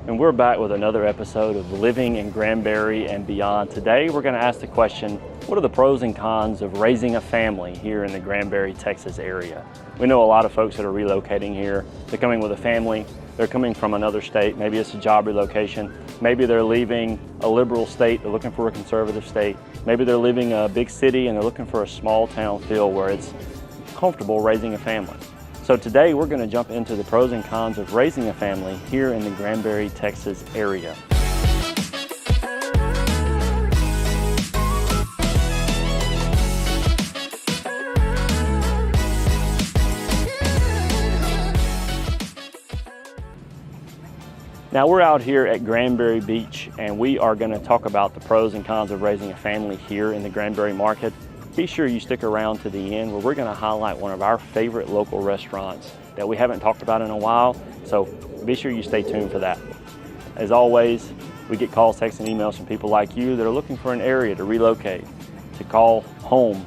And we're back with another episode of Living in Granbury and Beyond. Today we're going to ask the question, what are the pros and cons of raising a family here in the Granbury, Texas area? We know a lot of folks that are relocating here. They're coming with a family, they're coming from another state, maybe it's a job relocation, maybe they're leaving a liberal state, they're looking for a conservative state, maybe they're leaving a big city and they're looking for a small town feel where it's comfortable raising a family. So today we're going to jump into the pros and cons of raising a family here in the Granbury, Texas area. Now we're out here at Granbury Beach and we are going to talk about the pros and cons of raising a family here in the Granbury market. Be sure you stick around to the end where we're going to highlight one of our favorite local restaurants that we haven't talked about in a while, so be sure you stay tuned for that. As always, we get calls, texts, and emails from people like you that are looking for an area to relocate, to call home.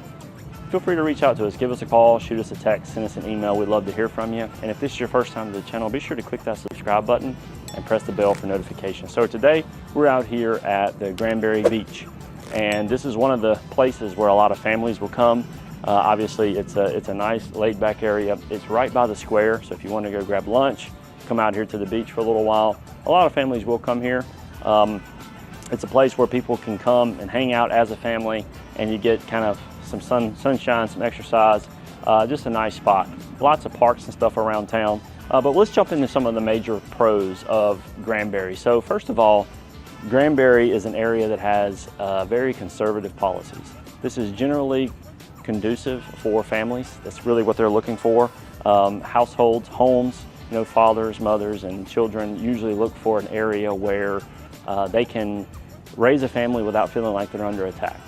Feel free to reach out to us, give us a call, shoot us a text, send us an email. We'd love to hear from you. And if this is your first time to the channel, be sure to click that subscribe button and press the bell for notifications. So today, we're out here at the Granbury Beach. And this is one of the places where a lot of families will come. Obviously, it's a nice laid-back area. It's right by the square, so if you want to go grab lunch, come out here to the beach for a little while. A lot of families will come here. It's a place where people can come and hang out as a family, and you get kind of some sunshine, some exercise, just a nice spot. Lots of parks and stuff around town. But let's jump into some of the major pros of Granbury. So first of all, Granbury is an area that has very conservative policies. This is generally conducive for families. That's really what they're looking for. Households, homes, fathers, mothers, and children usually look for an area where they can raise a family without feeling like they're under attack.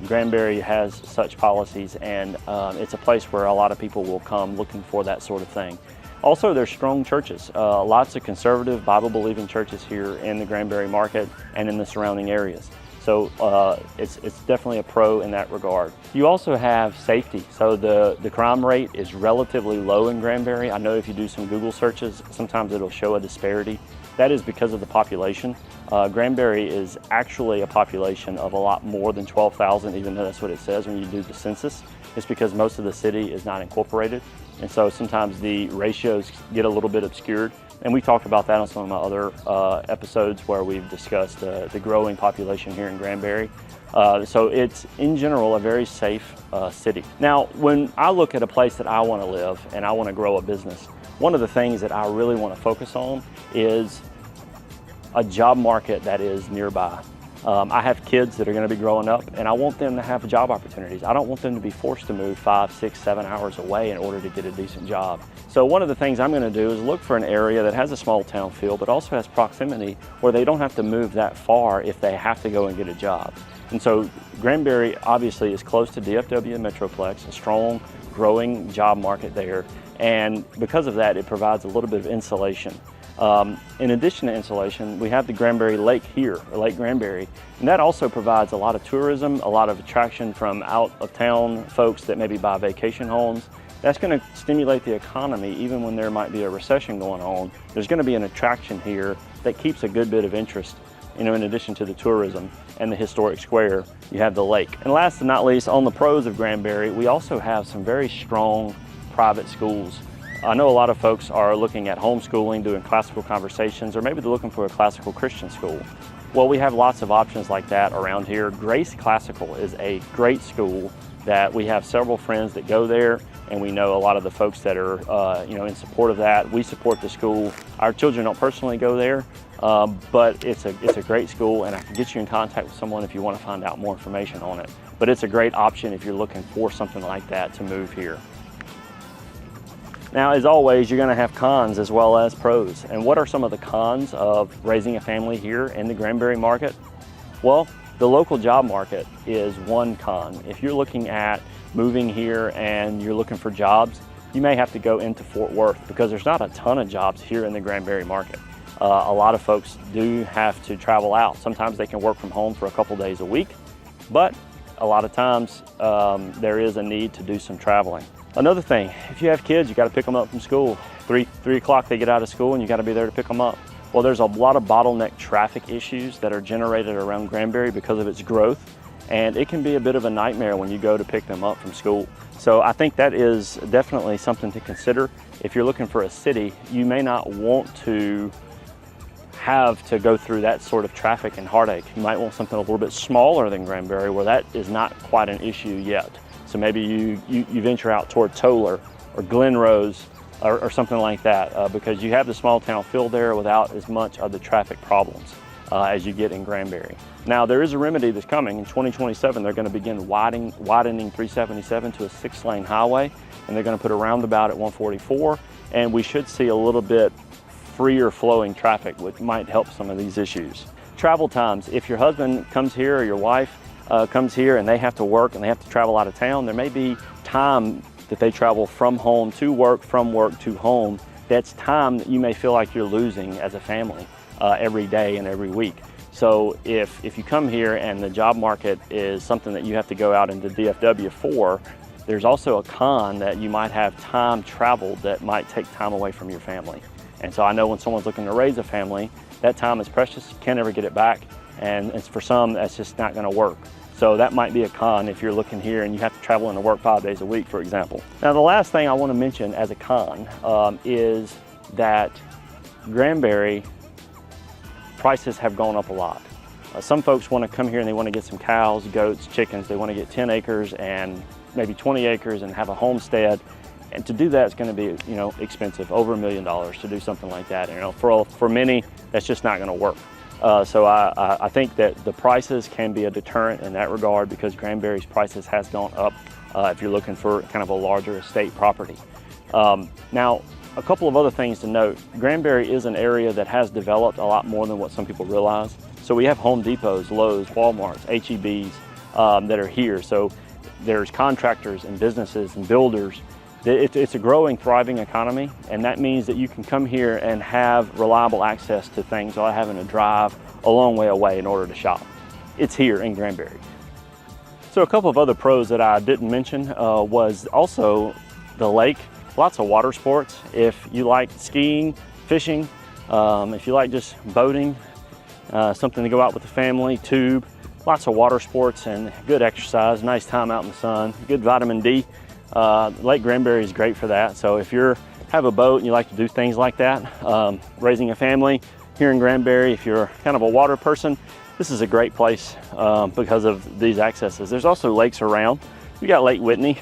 Granbury has such policies, and it's a place where a lot of people will come looking for that sort of thing. Also, there's strong churches, lots of conservative Bible-believing churches here in the Granbury market and in the surrounding areas. So it's definitely a pro in that regard. You also have safety. So the crime rate is relatively low in Granbury. I know if you do some Google searches, sometimes it'll show a disparity. That is because of the population. Granbury is actually a population of a lot more than 12,000, even though that's what it says when you do the census. It's because most of the city is not incorporated. And so sometimes the ratios get a little bit obscured. And we talked about that on some of my other episodes where we've discussed the growing population here in Granbury. So it's, in general, a very safe city. Now, when I look at a place that I want to live and I want to grow a business, one of the things that I really want to focus on is a job market that is nearby. I have kids that are going to be growing up, and I want them to have job opportunities. I don't want them to be forced to move 5, 6, 7 hours away in order to get a decent job. So one of the things I'm going to do is look for an area that has a small town feel, but also has proximity where they don't have to move that far if they have to go and get a job. And so Granbury obviously is close to DFW and Metroplex, a strong, growing job market there. And because of that, it provides a little bit of insulation. In addition to insulation, we have the Granbury Lake here, or Lake Granbury, and that also provides a lot of tourism, a lot of attraction from out of town folks that maybe buy vacation homes. That's going to stimulate the economy even when there might be a recession going on. There's going to be an attraction here that keeps a good bit of interest. In addition to the tourism and the historic square, you have the lake. And last but not least, on the pros of Granbury, we also have some very strong private schools. I know a lot of folks are looking at homeschooling, doing classical conversations, or maybe they're looking for a classical Christian school. Well, we have lots of options like that around here. Grace Classical is a great school that we have several friends that go there, and we know a lot of the folks that are in support of that. We support the school. Our children don't personally go there, but it's a great school, and I can get you in contact with someone if you want to find out more information on it. But it's a great option if you're looking for something like that to move here. Now, as always, you're going to have cons as well as pros. And what are some of the cons of raising a family here in the Granbury market? Well, the local job market is one con. If you're looking at moving here and you're looking for jobs, you may have to go into Fort Worth because there's not a ton of jobs here in the Granbury market. A lot of folks do have to travel out. Sometimes they can work from home for a couple days a week, but a lot of times there is a need to do some traveling. Another thing, if you have kids, you got to pick them up from school. 3 o'clock they get out of school and you got to be there to pick them up. Well, there's a lot of bottleneck traffic issues that are generated around Granbury because of its growth, and it can be a bit of a nightmare when you go to pick them up from school. So I think that is definitely something to consider. If you're looking for a city, you may not want to have to go through that sort of traffic and heartache. You might want something a little bit smaller than Granbury where that is not quite an issue yet. So maybe you venture out toward Toller or Glen Rose or something like that because you have the small town feel there without as much of the traffic problems as you get in Granbury. Now there is a remedy that's coming. In 2027 they're going to begin widening 377 to a 6-lane highway, and they're going to put a roundabout at 144, and we should see a little bit freer flowing traffic, which might help some of these issues. Travel times, if your husband comes here or your wife comes here and they have to work and they have to travel out of town, there may be time that they travel from home to work, from work to home. That's time that you may feel like you're losing as a family every day and every week. So if you come here and the job market is something that you have to go out into DFW for, there's also a con that you might have time traveled that might take time away from your family. And so I know when someone's looking to raise a family, that time is precious, you can't ever get it back. And for some, that's just not gonna work. So that might be a con if you're looking here and you have to travel into work 5 days a week, for example. Now, the last thing I wanna mention as a con is that Granbury prices have gone up a lot. Some folks wanna come here and they wanna get some cows, goats, chickens. They wanna get 10 acres and maybe 20 acres and have a homestead. And to do that, it's going to be, expensive, over $1 million to do something like that. For many, that's just not going to work. So I think that the prices can be a deterrent in that regard because Granbury's prices has gone up if you're looking for kind of a larger estate property. Now, a couple of other things to note. Granbury is an area that has developed a lot more than what some people realize. So we have Home Depots, Lowe's, Walmarts, H-E-Bs that are here. So there's contractors and businesses and builders. It's a growing, thriving economy, and that means that you can come here and have reliable access to things without having to drive a long way away in order to shop. It's here in Granbury. So a couple of other pros that I didn't mention was also the lake. Lots of water sports. If you like skiing, fishing, if you like just boating, something to go out with the family, tube, lots of water sports and good exercise, nice time out in the sun, good vitamin D. Lake Granbury is great for that. So if you have a boat and you like to do things like that, raising a family here in Granbury, if you're kind of a water person, this is a great place because of these accesses. There's also lakes around. We got Lake Whitney,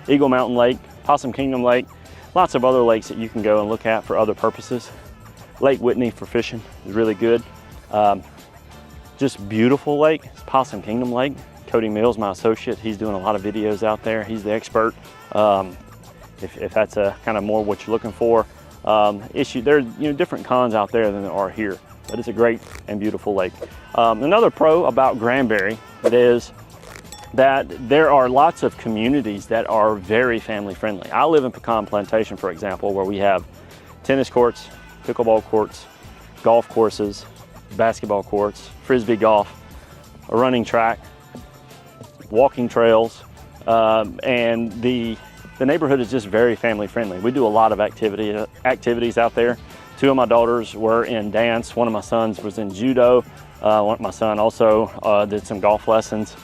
Eagle Mountain Lake, Possum Kingdom Lake, lots of other lakes that you can go and look at for other purposes. Lake Whitney for fishing is really good. Just beautiful lake, it's Possum Kingdom Lake. Cody Mills, my associate, he's doing a lot of videos out there. He's the expert. If that's a kind of more what you're looking for. There's different cons out there than there are here, but it's a great and beautiful lake. Another pro about Granbury is that there are lots of communities that are very family friendly. I live in Pecan Plantation, for example, where we have tennis courts, pickleball courts, golf courses, basketball courts, frisbee golf, a running track, walking trails, and the neighborhood is just very family friendly. We do a lot of activities out there. 2 of my daughters were in dance. 1 of my sons was in judo. My son also did some golf lessons.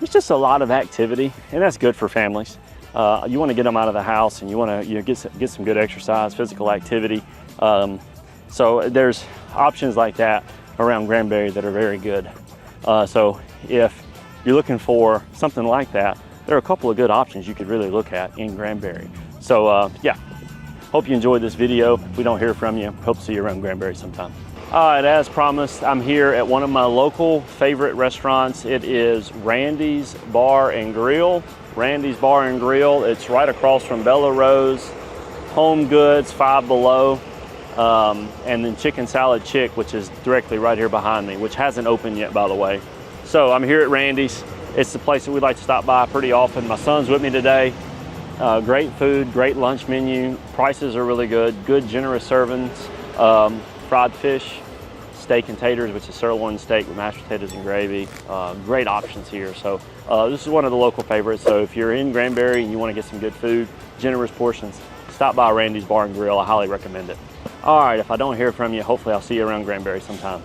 It's just a lot of activity, and that's good for families. You want to get them out of the house, and you want to get some good exercise, physical activity. So there's options like that around Granbury that are very good. So if you're looking for something like that, there are a couple of good options you could really look at in Granbury. So yeah, hope you enjoyed this video. If we don't hear from you, hope to see you around Granbury sometime. All right, as promised, I'm here at one of my local favorite restaurants. It is Randy's Bar and Grill. Randy's Bar and Grill. It's right across from Bella Rose, Home Goods, Five Below, and then Chicken Salad Chick, which is directly right here behind me, which hasn't opened yet, by the way. So I'm here at Randy's. It's the place that we like to stop by pretty often. My son's with me today. Great food, great lunch menu. Prices are really good. Good, generous servings. Fried fish, steak and taters, which is sirloin steak with mashed potatoes and gravy. Great options here. So this is one of the local favorites. So if you're in Granbury and you want to get some good food, generous portions, stop by Randy's Bar and Grill. I highly recommend it. All right, if I don't hear from you, hopefully I'll see you around Granbury sometime.